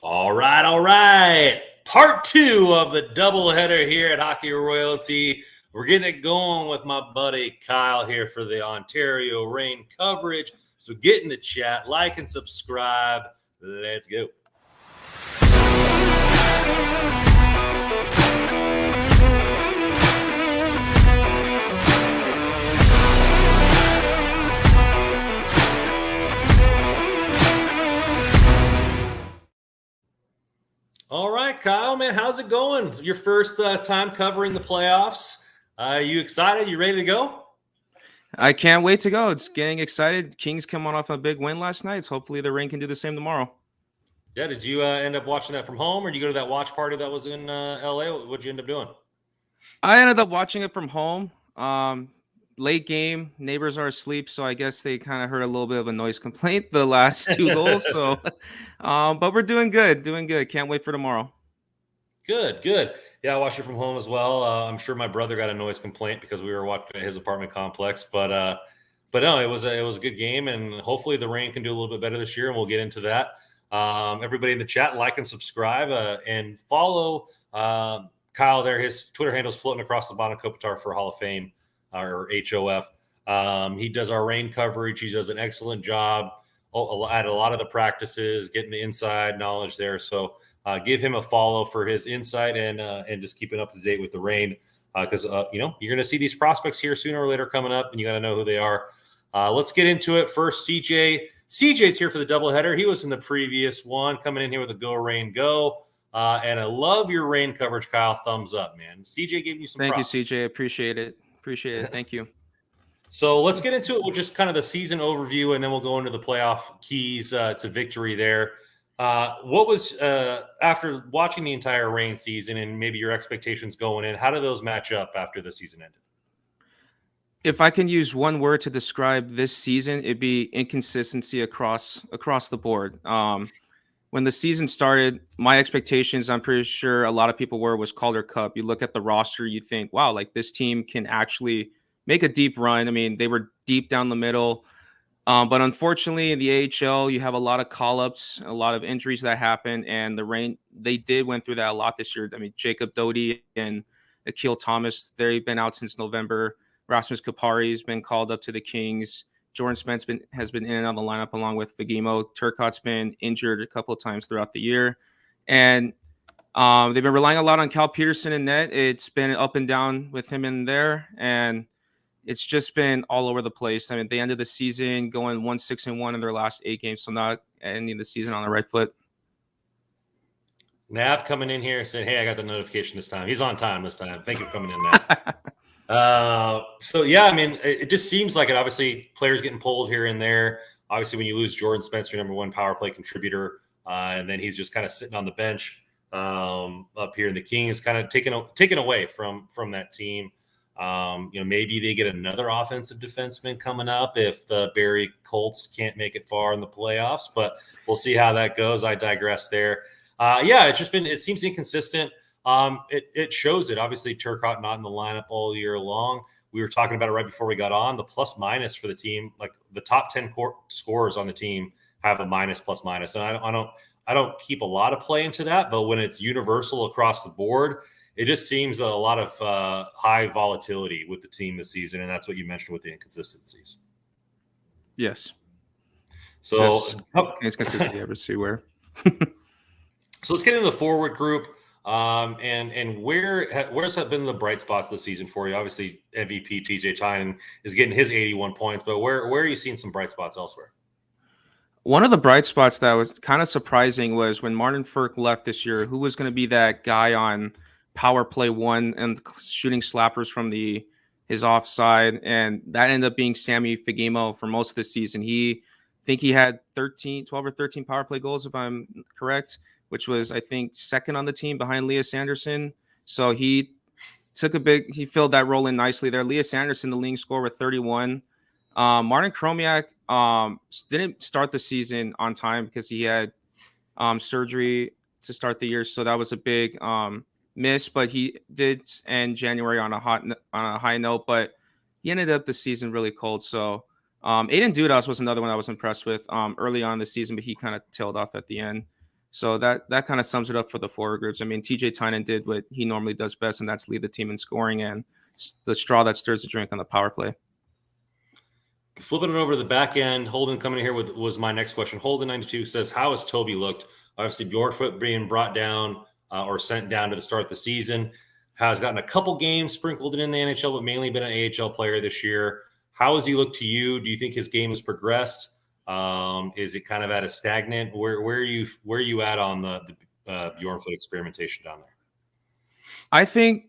All right, all right. Part two of the doubleheader here at Hockey Royalty. We're getting it going with my buddy Kyle here for the Ontario Reign coverage. So get in the chat, like and subscribe. Let's go. All right, Kyle, man, how's it going? Your first time covering the playoffs. You excited? You ready to go? I can't wait to go. It's getting excited. Kings come on off a big win last night. So hopefully the Reign can do the same tomorrow. Yeah, did you end up watching that from home, or did you go to that watch party that was in LA? What'd you end up doing? I ended up watching it from home. Late game, neighbors are asleep, so I guess they kind of heard a little bit of a noise complaint the last two goals. So, but we're doing good, Can't wait for tomorrow. Good, good. Yeah, I watched it from home as well. I'm sure my brother got a noise complaint because we were watching at his apartment complex. But no, it was a good game, and hopefully the Reign can do a little bit better this year, and we'll get into that. Everybody in the chat, like and subscribe, and follow Kyle there. His Twitter handle is floating across the bottom. Kopitar for Hall of Fame or HOF. He does our Reign coverage. He does an excellent job at a lot of the practices, getting the inside knowledge there. So give him a follow for his insight and just keeping up to date with the Reign because you're going to see these prospects here sooner or later coming up, and you got to know who they are. Let's get into it. First, CJ. CJ's here for the doubleheader. He was in the previous one, coming in here with a Go Reign Go. And I love your Reign coverage, Kyle. Thumbs up, man. CJ gave you some Thank props. you, CJ. Appreciate it. Thank you. So let's get into it with just kind of the season overview, and then we'll go into the playoff keys to victory there. What was, after watching the entire Reign season and maybe your expectations going in, how do those match up after the season ended? If I can use one word to describe this season, it'd be inconsistency across the board. When the season started, my expectations, I'm pretty sure a lot of people was Calder Cup. You look at the roster, you think, wow, like this team can actually make a deep run. I mean, they were deep down the middle. But unfortunately, in the AHL, you have a lot of call-ups, a lot of injuries that happen, and the Reign, they went through that a lot this year. I mean, Jacob Doty and Akil Thomas, they've been out since November. Rasmus Kupari's been called up to the Kings. Jordan Spence has been in and out of the lineup along with Fagemo. Turcotte's been injured a couple of times throughout the year. And they've been relying a lot on Cal Peterson in net. It's been up and down with him in there. And it's just been all over the place. I mean, they ended the season going 1-6-1 in their last 8 games. So not ending the season on the right foot. Nav coming in here said, hey, I got the notification this time. He's on time this time. Thank you for coming in, Nav. So, yeah, I mean, it just seems like it. Obviously, players getting pulled here and there. Obviously, when you lose Jordan Spence, your number one power play contributor, and then he's just kind of sitting on the bench up here in the Kings, kind of taken away from that team. Maybe they get another offensive defenseman coming up if the Barrie Colts can't make it far in the playoffs, but we'll see how that goes. I digress there. It seems inconsistent. It shows it. Obviously, Turcotte not in the lineup all year long. We were talking about it right before we got on. The plus minus for the team, like the top 10 scorers on the team, have a minus plus minus. And I don't keep a lot of play into that, but when it's universal across the board, it just seems a lot of high volatility with the team this season, and that's what you mentioned with the inconsistencies. Yes. So it's consistency everywhere. So let's get into the forward group. And where's that been the bright spots this season for you? Obviously, MVP TJ Tynan is getting his 81 points, but where are you seeing some bright spots elsewhere? One of the bright spots that was kind of surprising was when Martin Frk left this year. Who was going to be that guy on power play 1 and shooting slappers from his offside? And that ended up being Sammy Fagemo for most of the season. I think he had 12 or 13 power play goals, if I'm correct, which was, I think, second on the team behind Elias Anderson. So he filled that role in nicely there. Elias Anderson, the leading scorer with 31. Martin Chromiak didn't start the season on time because he had surgery to start the year. So that was a big miss, but he did end January on a high note, but he ended up the season really cold. So Aiden Dudas was another one I was impressed with early on in the season, but he kind of tailed off at the end. So that kind of sums it up for the forward groups. I mean, TJ Tynan did what he normally does best, and that's lead the team in scoring and the straw that stirs the drink on the power play. Flipping it over to the back end, Holden coming in here was my next question. Holden 92 says, how has Toby looked? Obviously, Bjornfoot being brought down or sent down to the start of the season, has gotten a couple games sprinkled in the NHL, but mainly been an AHL player this year. How has he looked to you? Do you think his game has progressed? Is it kind of at a stagnant? Where are you at on the Bjornfoot experimentation down there? I think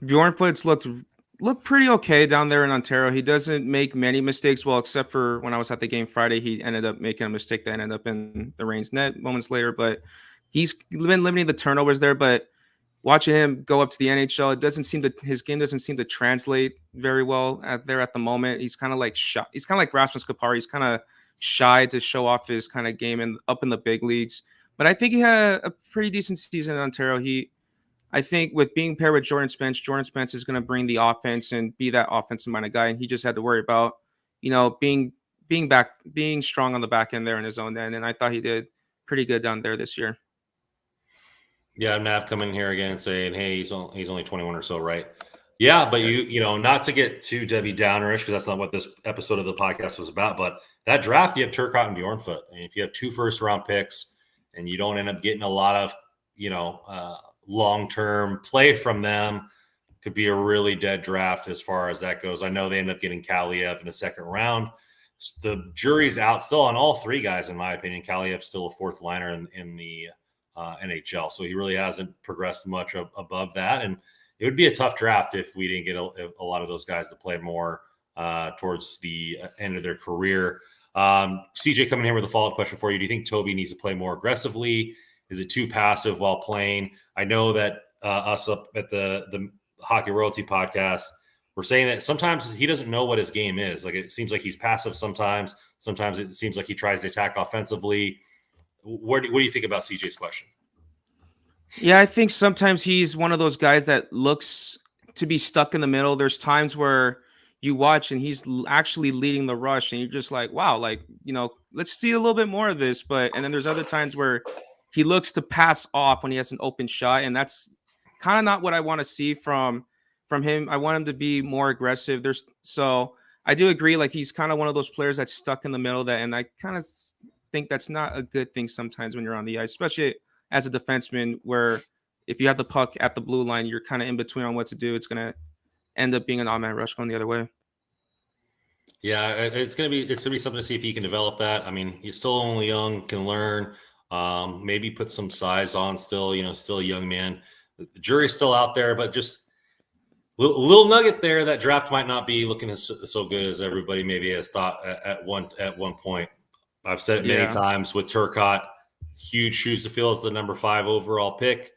Bjornfoot's looked pretty okay down there in Ontario. He doesn't make many mistakes. Well, except for when I was at the game Friday, he ended up making a mistake that ended up in the Reigns net moments later. But he's been limiting the turnovers there. But watching him go up to the NHL, his game doesn't seem to translate very well there at the moment. He's kind of like shy. He's kind of like Rasmus Kupari. He's kind of shy to show off his kind of game up in the big leagues. But I think he had a pretty decent season in Ontario. I think with being paired with Jordan Spence is going to bring the offense and be that offensive minded guy. And he just had to worry about, being strong on the back end there in his own end. And I thought he did pretty good down there this year. Yeah, Nav coming here again and saying, hey, he's only 21 or so, right? Yeah, but you know, not to get too Debbie Downerish, because that's not what this episode of the podcast was about. But that draft, you have Turcotte and Bjornfoot. And if you have 2 first-round picks and you don't end up getting a lot of, long-term play from them, could be a really dead draft as far as that goes. I know they end up getting Kaliev in the second round. The jury's out still on all 3 guys, in my opinion. Kaliev's still a 4th liner in the NHL, so he really hasn't progressed much above that. And it would be a tough draft if we didn't get a lot of those guys to play more towards the end of their career. CJ coming here with a follow-up question for you. Do you think Toby needs to play more aggressively? Is it too passive while playing? I know that us up at the Hockey Royalty podcast, we're saying that sometimes he doesn't know what his game is. Like, it seems like he's passive sometimes. Sometimes it seems like he tries to attack offensively. What do you think about CJ's question? Yeah, I think sometimes he's one of those guys that looks to be stuck in the middle. There's times where you watch and he's actually leading the rush and you're just like, wow, like, let's see a little bit more of this. And then there's other times where he looks to pass off when he has an open shot. And that's kind of not what I want to see from him. I want him to be more aggressive. So I do agree. Like, he's kind of one of those players that's stuck in the middle and I kind of think that's not a good thing sometimes when you're on the ice, especially as a defenseman, where if you have the puck at the blue line, you're kind of in between on what to do. It's going to end up being an automatic rush going the other way. Yeah, it's gonna be something to see if he can develop that. I mean, he's still only young, can learn. Maybe put some size on still, still a young man. The jury's still out there, but just a little nugget there. That draft might not be looking so good as everybody maybe has thought at one point. I've said it many times with Turcotte, huge shoes to fill as the number 5 overall pick.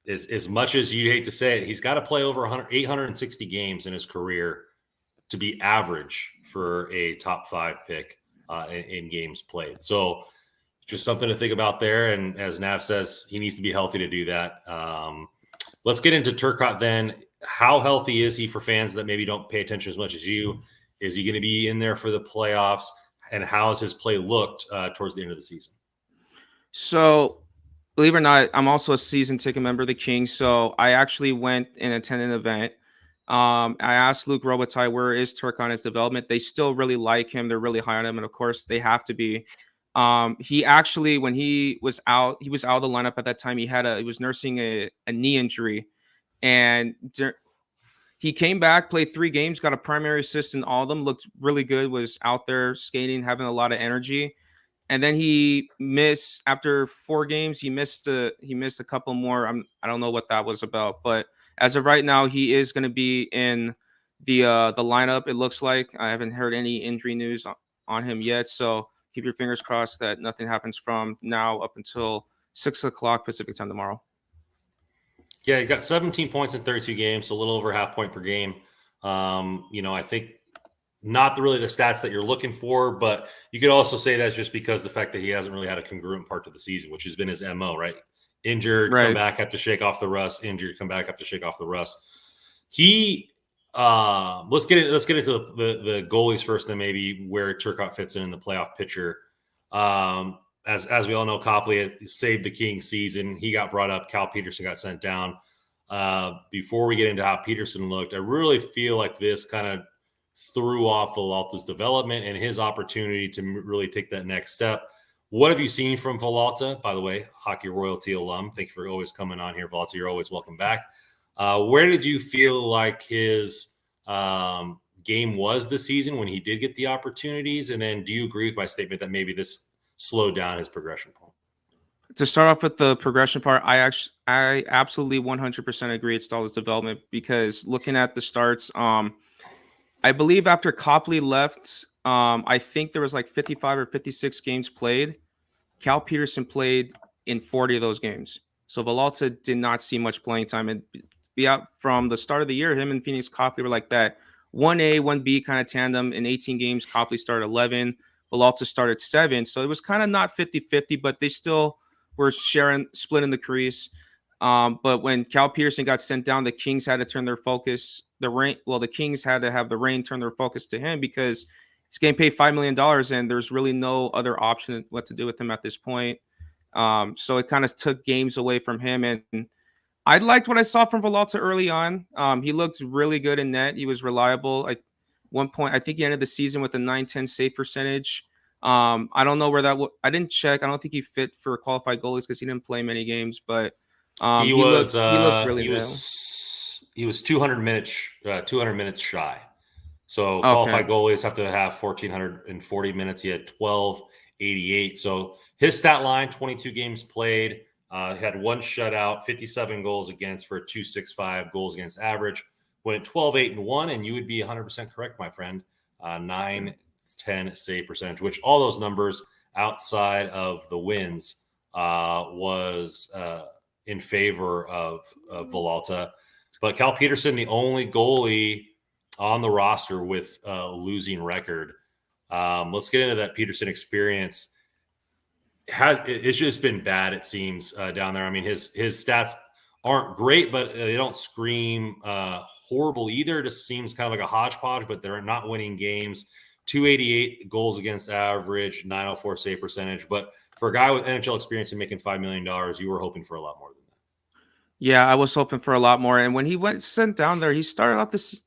As much as you hate to say it, he's got to play over 860 games in his career to be average for a top 5 pick in games played. So just something to think about there. And as Nav says, he needs to be healthy to do that. Let's get into Turcotte then. How healthy is he for fans that maybe don't pay attention as much as you? Is he going to be in there for the playoffs? And how has his play looked towards the end of the season? So, believe it or not, I'm also a season ticket member of the Kings. So I actually went and attended an event. I asked Luke Robitaille, where is Turcotte on his development? They still really like him. They're really high on him. And of course, they have to be. He actually, when he was out of the lineup at that time. He was nursing a knee injury. And he came back, played 3 games, got a primary assist in all of them, looked really good, was out there skating, having a lot of energy. And then he missed after 4 games. He missed a couple more. I don't know what that was about, but as of right now, he is going to be in the lineup. It looks like. I haven't heard any injury news on him yet, so keep your fingers crossed that nothing happens from now up until 6:00 Pacific time tomorrow. Yeah, he got 17 points in 32 games, so a little over half point per game. I think not really the stats that you're looking for, but you could also say that's just because the fact that he hasn't really had a congruent part to the season, which has been his MO, right? Injured, Right. Come back, have to shake off the rust. Injured, come back, have to shake off the rust. Let's get into the goalies first, then maybe where Turcotte fits in the playoff picture. as we all know, Copley saved the Kings season. He got brought up. Cal Peterson got sent down. Before we get into how Peterson looked, I really feel like this kind of threw off Villalta's development and his opportunity to really take that next step. What have you seen from Villalta? By the way, hockey royalty alum. Thank you for always coming on here, Villalta. You're always welcome back. Where did you feel like his game was this season when he did get the opportunities? And then do you agree with my statement that maybe this slowed down his progression point? To start off with the progression part, I absolutely 100% agree it stalled his development, because looking at the starts, I believe after Copley left, I think there was like 55 or 56 games played. Cal Peterson played in 40 of those games. So Villalta did not see much playing time, and be out from the start of the year. Him and Phoenix Copley were like that 1A, 1B kind of tandem. In 18 games, Copley started 11, Villalta started 7. So it was kind of not 50-50, but they still were splitting the crease. But when Cal Peterson got sent down, the Kings had to turn their focus. The Kings had to have the Reign turn their focus to him, because he's getting paid $5 million, and there's really no other option what to do with him at this point. So it kind of took games away from him, and I liked what I saw from Villalta early on. He looked really good in net. He was reliable. At one point, I think he ended the season with a 910 save percentage. I don't know where that. I didn't check. I don't think he fit for qualified goalies because he didn't play many games. But He was really well. He was 200 minutes shy. So Okay. qualified goalies have to have 1,440 minutes. He had 1,288. So his stat line: 22 games played. Had one shutout, 57 goals against for a 2.65 goals against average. Went 12-8-1, and you would be 100% correct, my friend. 910 save percentage, which all those numbers outside of the wins was in favor of Villalta. But Cal Peterson, the only goalie on the roster with a losing record. Let's get into that Peterson experience. It's just been bad, it seems, down there. I mean, his stats aren't great, but they don't scream horrible either. It just seems kind of like a hodgepodge, but they're not winning games. 288 goals against average, 904 save percentage. But for a guy with NHL experience and making $5 million, you were hoping for a lot more than that. Yeah, I was hoping for a lot more. And when he went sent down there, he started off this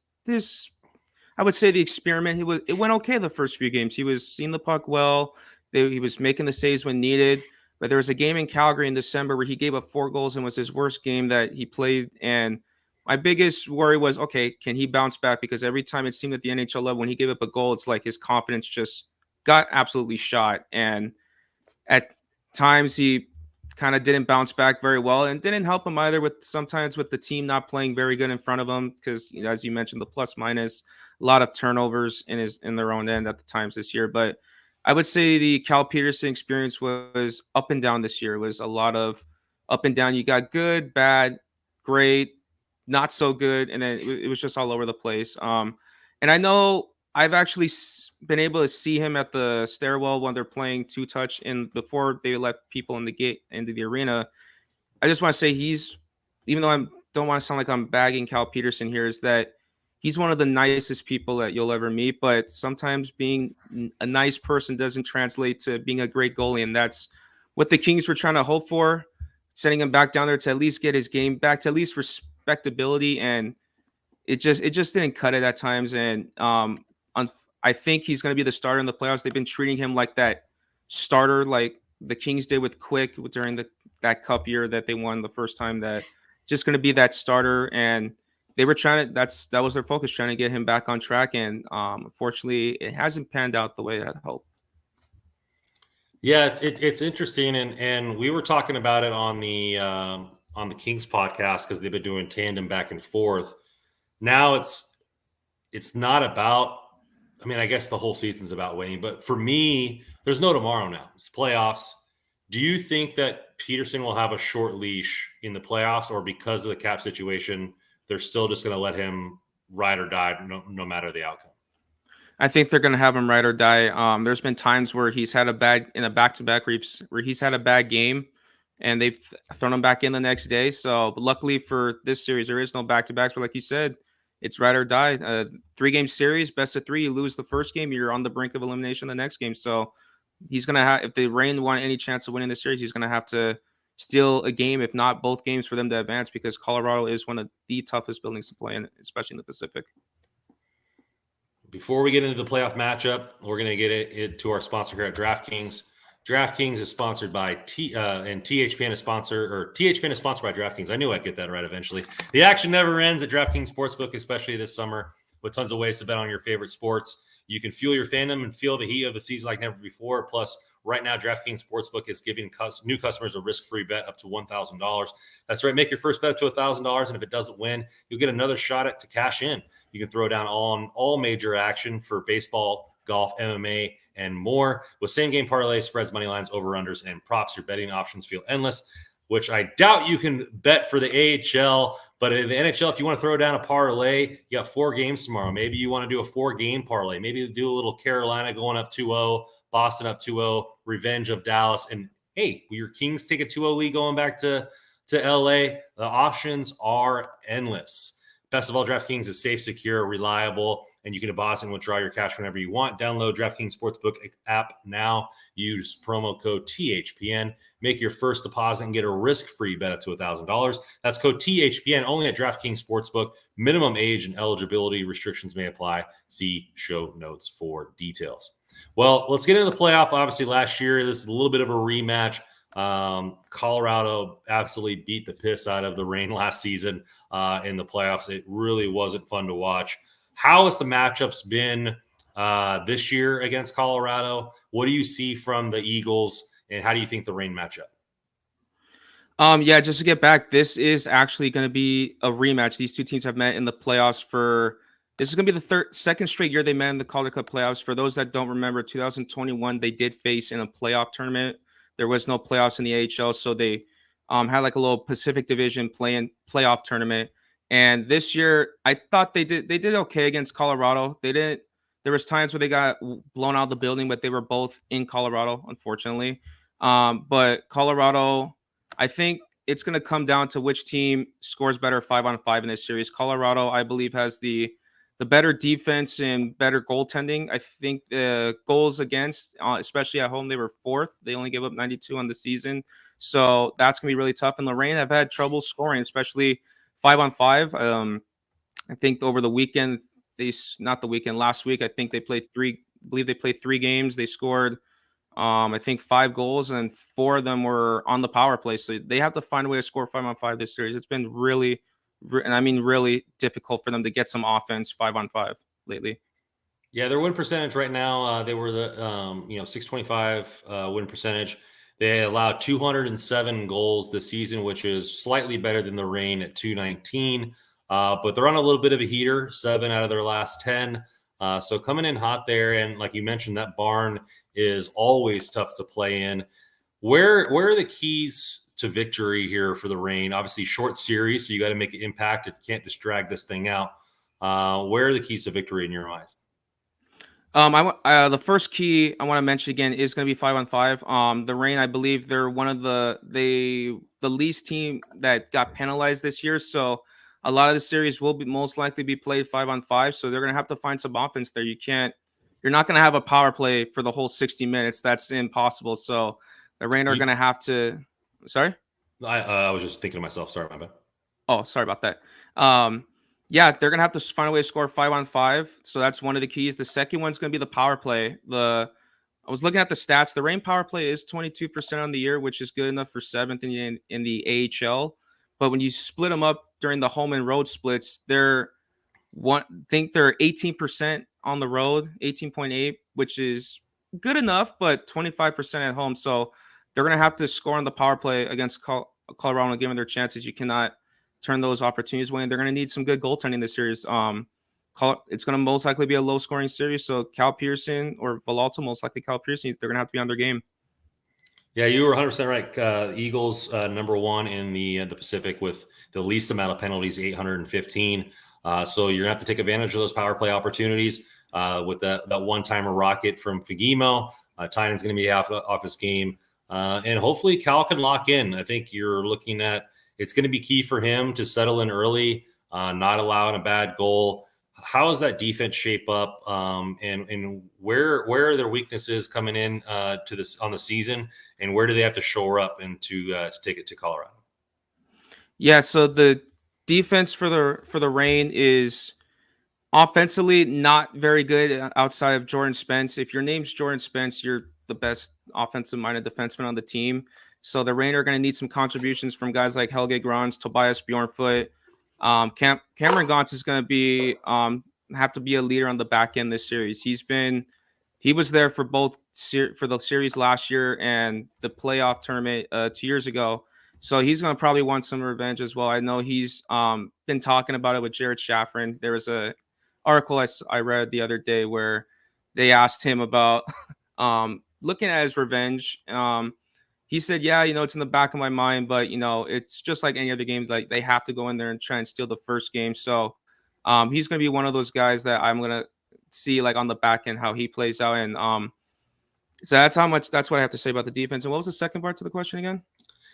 I would say the experiment. It went okay the first few games. He was seeing the puck well. He was making the saves when needed. But there was a game in Calgary in December where he gave up 4 goals and was his worst game that he played. And my biggest worry was, okay, can he bounce back? Because every time it seemed at the NHL level, when he gave up a goal, it's like his confidence just got absolutely shot. And at times he kind of didn't bounce back very well, and didn't help him either with sometimes with the team not playing very good in front of him, because as you mentioned, the plus minus, a lot of turnovers in their own end at the times this year. But I would say the Cal Peterson experience was up and down this year. It was a lot of up and down. You got good, bad, great, not so good, and then it was just all over the place. And I know I've actually been able to see him at the stairwell when they're playing two touch in before they let people in the gate into the arena. I just want to say even though I don't want to sound like I'm bagging Cal Peterson here, is that he's one of the nicest people that you'll ever meet. But sometimes being a nice person doesn't translate to being a great goalie, and that's what the Kings were trying to hope for, sending him back down there to at least get his game back to at least respectability, and it just didn't cut it at times. And I think he's going to be the starter in the playoffs. They've been treating him like that starter, like the Kings did with Quick during that cup year that they won the first time, that just going to be that starter. And they were that was their focus, trying to get him back on track. And unfortunately, it hasn't panned out the way I'd hoped. Yeah, it's interesting, and we were talking about it on the Kings podcast, because they've been doing tandem back and forth. Now it's not about. I mean, I guess the whole season's about winning, but for me, there's no tomorrow now. It's playoffs. Do you think that Peterson will have a short leash in the playoffs, or because of the cap situation, they're still just going to let him ride or die no matter the outcome? I think they're going to have him ride or die. There's been times where he's had in a back-to-back where he's had a bad game, and they've thrown him back in the next day. So luckily for this series, there is no back-to-backs. But like you said, it's ride or die. 3-game series, best of 3. You lose the first game, you're on the brink of elimination the next game. So he's gonna have, if the Reign want any chance of winning the series, he's gonna have to steal a game, if not both games, for them to advance, because Colorado is one of the toughest buildings to play in, especially in the Pacific. Before we get into the playoff matchup, we're going to get it to our sponsor here at DraftKings. DraftKings is sponsored by and THPN is sponsored by DraftKings. I knew I'd get that right eventually. The action never ends at DraftKings Sportsbook, especially this summer, with tons of ways to bet on your favorite sports. You can fuel your fandom and feel the heat of the season like never before. Plus, right now, DraftKings Sportsbook is giving new customers a risk-free bet up to $1,000. That's right. Make your first bet up to $1,000, and if it doesn't win, you'll get another shot at to cash in. You can throw down on all major action for baseball, golf, MMA, and more. With same-game parlays, spreads, money lines, over-unders, and props, your betting options feel endless, which I doubt you can bet for the AHL. But in the NHL, if you want to throw down a parlay, you got 4 games tomorrow. Maybe you want to do a 4-game parlay. Maybe do a little Carolina going up 2-0, Boston up 2-0, revenge of Dallas. And, hey, your Kings take a 2-0 lead going back to LA. The options are endless. Best of all, DraftKings is safe, secure, reliable, and you can deposit and withdraw your cash whenever you want. Download DraftKings Sportsbook app now. Use promo code THPN. Make your first deposit and get a risk-free bet up to $1,000. That's code THPN only at DraftKings Sportsbook. Minimum age and eligibility restrictions may apply. See show notes for details. Well, let's get into the playoff. Obviously, last year, this is a little bit of a rematch. Colorado absolutely beat the piss out of the Reign last season in the playoffs. It really wasn't fun to watch. How has the matchups been this year against Colorado? What do you see from the Eagles, and how do you think the Reign match up? Yeah, just to get back, this is actually going to be a rematch. These two teams have met in the playoffs this is going to be the second straight year they met in the Calder Cup playoffs. For those that don't remember, 2021, they did face in a playoff tournament. There was no playoffs in the AHL, so they had like a little Pacific Division playoff tournament. And this year, I thought they did okay against Colorado. They didn't. There was times where they got blown out of the building, but they were both in Colorado, unfortunately. But Colorado, I think it's going to come down to which team scores better 5-on-5 in this series. Colorado, I believe, has the better defense and better goaltending. I think the goals against, especially at home, they were 4th. They only gave up 92 on the season. So that's going to be really tough. And Lorraine have had trouble scoring, especially 5-on-5. I think over the weekend, last week, I think they played 3 games. They scored, I think 5 goals, and 4 of them were on the power play. So they have to find a way to score 5-on-5 this series. It's been really difficult for them to get some offense 5-on-5 lately. Yeah, their win percentage right now, they were the 625 win percentage. They allowed 207 goals this season, which is slightly better than the Reign at 219. But they're on a little bit of a heater, 7 out of their last 10. So coming in hot there, and like you mentioned, that barn is always tough to play in. Where are the keys to victory here for the Reign? Obviously, short series, so you got to make an impact. If you can't just drag this thing out, where are the keys to victory in your eyes? The first key I want to mention again is going to be 5-on-5. The Reign, I believe, they're one of the least team that got penalized this year. So a lot of the series will most likely be played 5-on-5. So they're going to have to find some offense there. You're not going to have a power play for the whole 60 minutes. That's impossible. So the Reign are going to have to. Sorry? I was just thinking to myself. Sorry, my bad. Oh, sorry about that. Yeah, they're going to have to find a way to score 5-on-5. So that's one of the keys. The second one's going to be the power play. I was looking at the stats. The Reign power play is 22% on the year, which is good enough for 7th in the AHL. But when you split them up during the home and road splits, they're 18% on the road, 18.8, which is good enough, but 25% at home. So they're going to have to score on the power play against Colorado, given their chances. You cannot turn those opportunities away. And they're going to need some good goaltending this series. It's going to most likely be a low-scoring series. So Cal Pearson or Villalta, most likely Cal Pearson, they're going to have to be on their game. Yeah, you were 100% right. Eagles number 1 in the Pacific with the least amount of penalties, 815. So you're going to have to take advantage of those power play opportunities with that one-timer rocket from Fagimo. Tynan's going to be off his game. And hopefully Cal can lock in. I think you're looking at it's going to be key for him to settle in early, not allowing a bad goal. how does that defense shape up, and where are their weaknesses coming in to this on the season, and where do they have to shore up and to take it to Colorado? Yeah, so the defense for the Reign is offensively not very good outside of Jordan Spence. If your name's Jordan Spence, you're the best offensive-minded defenseman on the team. So the Reign are going to need some contributions from guys like Helge Grans, Tobias Bjornfoot. Cameron Gauntz is going to be have to be a leader on the back end this series. He was there for for the series last year and the playoff tournament 2 years ago. So he's going to probably want some revenge as well. I know he's been talking about it with Jared Shaffrin. There was a article I read the other day where they asked him about looking at his revenge. He said, "Yeah, it's in the back of my mind, but it's just like any other game. Like they have to go in there and try and steal the first game." So he's going to be one of those guys that I'm going to see like on the back end how he plays out. And so that's what I have to say about the defense. And what was the second part to the question again?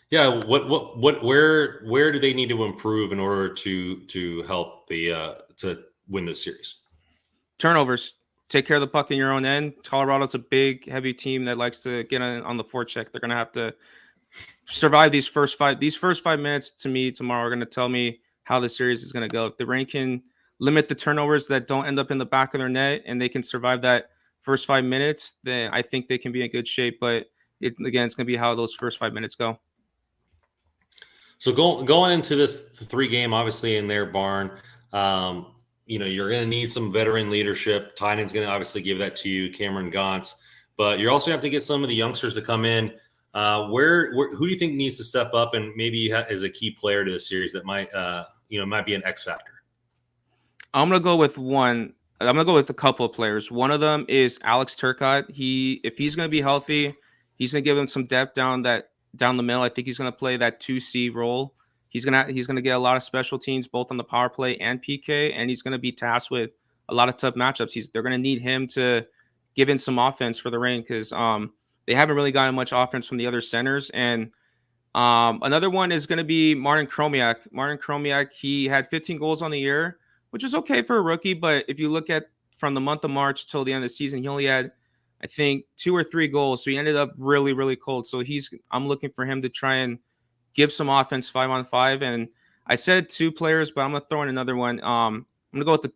Yeah, where do they need to improve in order to help to win this series? Turnovers. Take care of the puck in your own end. Colorado's a big, heavy team that likes to get on the forecheck. They're going to have to survive these first five. These first 5 minutes to me tomorrow are going to tell me how the series is going to go. If the Reign can limit the turnovers that don't end up in the back of their net and they can survive that first 5 minutes, then I think they can be in good shape. But it's going to be how those first 5 minutes go. So going into this 3-game, obviously in their barn, you're going to need some veteran leadership. Tynan's going to obviously give that to you, Cameron Gauntz, but you also have to get some of the youngsters to come in. Who do you think needs to step up and maybe is a key player to the series that might be an X factor? I'm gonna go with one. I'm gonna go with a couple of players. One of them is Alex Turcotte. If he's gonna be healthy, he's gonna give him some depth down the middle. I think he's gonna play that 2C role. He's gonna get a lot of special teams both on the power play and PK, and he's gonna be tasked with a lot of tough matchups. They're gonna need him to give in some offense for the Reign because they haven't really gotten much offense from the other centers. And another one is going to be Martin Chromiak. Martin Chromiak, he had 15 goals on the year, which is okay for a rookie. But if you look at from the month of March till the end of the season, he only had, I think, 2 or 3 goals. So he ended up really, really cold. So I'm looking for him to try and give some offense 5-on-5. And I said 2 players, but I'm going to throw in another one. I'm going to go with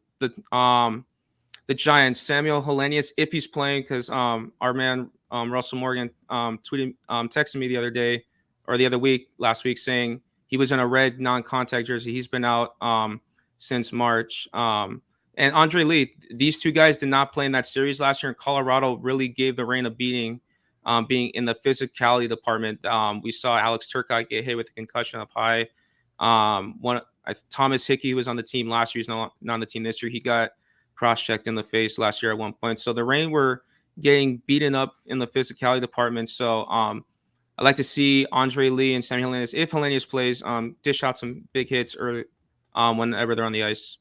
the Giants, Samuel Hellenius, if he's playing, because our man Russell Morgan texted me the other day or the other week, last week, saying he was in a red non-contact jersey. He's been out since March. And Andre Lee, these 2 guys did not play in that series last year, and Colorado really gave the Reign a beating, being in the physicality department. We saw Alex Turcotte get hit with a concussion up high. Thomas Hickey, who was on the team last year, he's not on the team this year. He got cross-checked in the face last year at one point. So the Reign were getting beaten up in the physicality department. So I'd like to see Andre Lee and Sammy Hellenius, if Hellenius plays, dish out some big hits early whenever they're on the ice.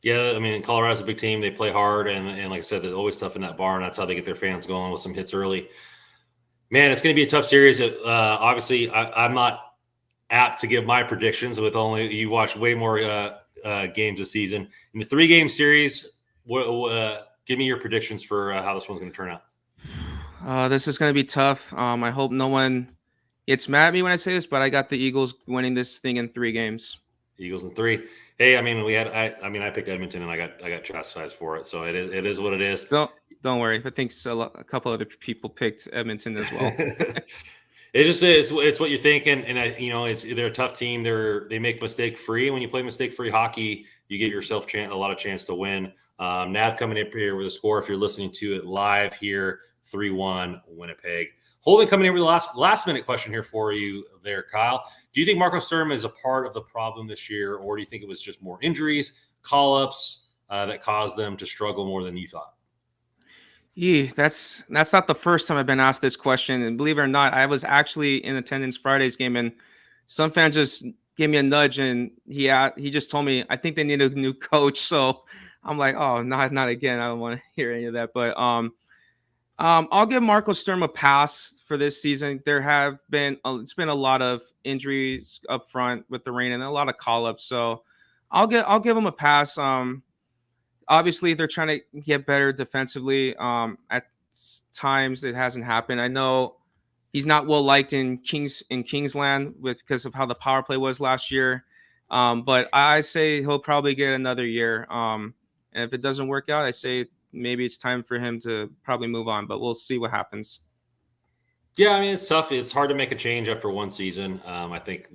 Yeah, I mean, Colorado's a big team. They play hard, and like I said, there's always stuff in that barn. That's how they get their fans going with some hits early. Man, it's going to be a tough series. Obviously, I'm not apt to give my predictions with only you watch way more games this season. In the 3-game series, give me your predictions for how this one's going to turn out. This is going to be tough. I hope no one gets mad at me when I say this, but I got the Eagles winning this thing in 3 games. Eagles in 3. Hey, I mean, I picked Edmonton and I got chastised for it, so it is what it is. Don't worry. I think a couple other people picked Edmonton as well. It just is. It's what you're thinking, and they're a tough team. They make mistake free. When you play mistake free hockey, you give yourself a lot of chance to win. Nav coming in here with a score. If you're listening to it live here, 3-1 Winnipeg. Holden coming in with the last minute question here for you there, Kyle. Do you think Marco Sturm is a part of the problem this year, or do you think it was just more injuries, call-ups that caused them to struggle more than you thought? Yeah, that's not the first time I've been asked this question. And believe it or not, I was actually in attendance Friday's game, and some fan just gave me a nudge, and he just told me, I think they need a new coach. So I'm like, oh, not again. I don't want to hear any of that. But I'll give Marco Sturm a pass for this season. It's been a lot of injuries up front with the Reign and a lot of call-ups. So I'll give him a pass. obviously they're trying to get better defensively. At times it hasn't happened. I know he's not well liked in Kingsland because of how the power play was last year. But I say he'll probably get another year. And if it doesn't work out, I say maybe it's time for him to probably move on. But we'll see what happens. Yeah, I mean it's tough. It's hard to make a change after one season. I think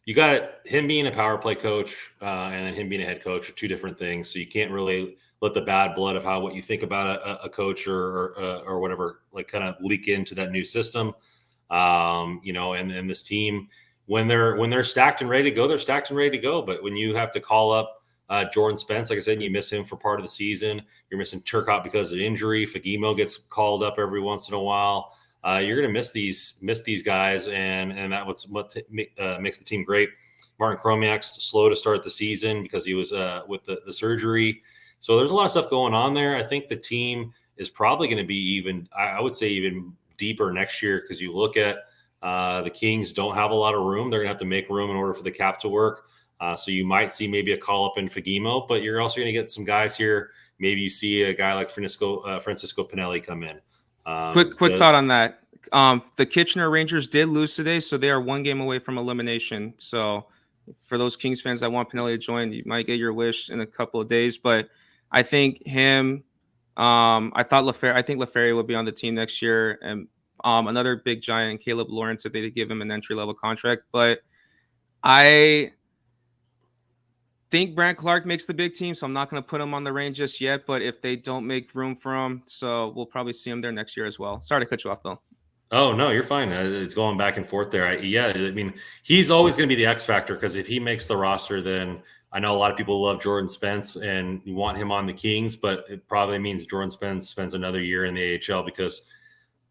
you got him being a power play coach and then him being a head coach are two different things. So you can't really let the bad blood of what you think about a coach or whatever like kind of leak into that new system. And this team when they're stacked and ready to go, they're stacked and ready to go. But when you have to call up Jordan Spence, like I said, and you miss him for part of the season, you're missing Turcotte because of injury. Fagemo gets called up every once in a while. You're going to miss these guys, and that's what makes the team great. Martin Chromiak's slow to start the season because he was with the surgery. So there's a lot of stuff going on there. I think the team is probably going to be even, I would say, even deeper next year because you look at the Kings don't have a lot of room. They're going to have to make room in order for the cap to work. So you might see maybe a call up in Fagemo, but you're also going to get some guys here. Maybe you see a guy like Francisco Pinelli come in. Quick thought on that. The Kitchener Rangers did lose today, so they are one game away from elimination. So for those Kings fans that want Pinelli to join, you might get your wish in a couple of days. But I think him, I think Laferriere would be on the team next year, and another big giant, Caleb Lawrence, if they did give him an entry-level contract. But I think Brant Clark makes the big team, so I'm not going to put him on the range just yet. But if they don't make room for him, so we'll probably see him there next year as well. Sorry to cut you off, though. Oh, no, you're fine. It's going back and forth there. I mean, he's always going to be the X factor because if he makes the roster, then I know a lot of people love Jordan Spence and you want him on the Kings, but it probably means Jordan Spence spends another year in the AHL because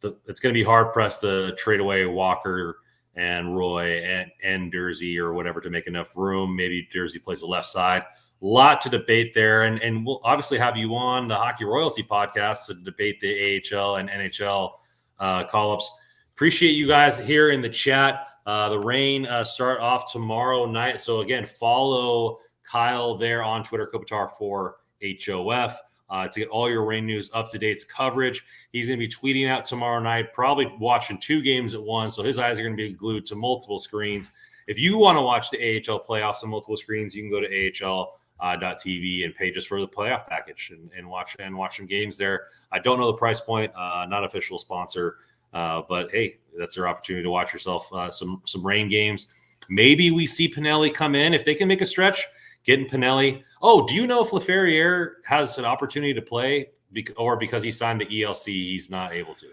it's going to be hard pressed to trade away Walker and Roy and Dursey or whatever to make enough room. Maybe Dursey plays the left side. A lot to debate there. And we'll obviously have you on the Hockey Royalty podcast to debate the AHL and NHL call-ups. Appreciate you guys here in the chat. The Reign start off tomorrow night. So again, follow Kyle there on Twitter, Kopitar4HOF, to get all your Reign news, up-to-date coverage. He's going to be tweeting out tomorrow night, probably watching 2 games at once. So his eyes are going to be glued to multiple screens. If you want to watch the AHL playoffs on multiple screens, you can go to AHL.tv and pay just for the playoff package and watch some games there. I don't know the price point, not official sponsor, but hey, that's your opportunity to watch yourself some Reign games. Maybe we see Pinelli come in if they can make a stretch. Getting Pinelli. Oh, do you know if Laferriere has an opportunity to play, or because he signed the ELC, he's not able to?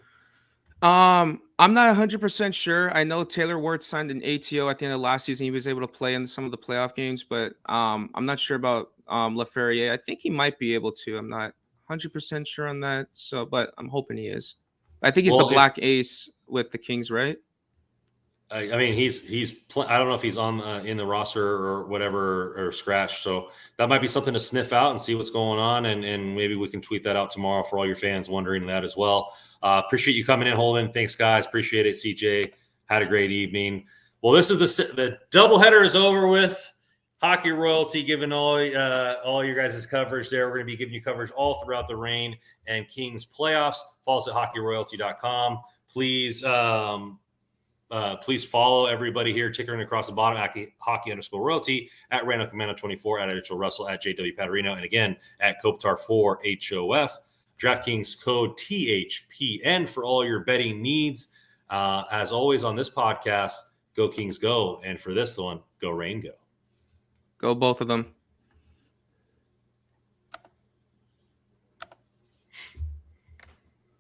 I'm not 100% sure. I know Taylor Ward signed an ATO at the end of last season. He was able to play in some of the playoff games, but I'm not sure about Laferriere. I think he might be able to. I'm not 100% sure on that. So, but I'm hoping he is. I think he's the black ace with the Kings, right? I mean, I don't know if he's on in the roster or whatever or scratched. So that might be something to sniff out and see what's going on. And maybe we can tweet that out tomorrow for all your fans wondering that as well. Appreciate you coming in, Holden. Thanks, guys. Appreciate it, CJ. Had a great evening. Well, this is the doubleheader is over with. Hockey Royalty giving all your guys' coverage there. We're going to be giving you coverage all throughout the Reign and Kings playoffs. Follow us at hockeyroyalty.com. Please follow everybody here, tickering across the bottom, hockey_royalty, at Randall Commando 24, at Mitchell Russell, at JW Paterino, and again, at Kopitar4HOF. DraftKings code THPN for all your betting needs. As always on this podcast, go Kings go. And for this one, go Reign go. Go both of them.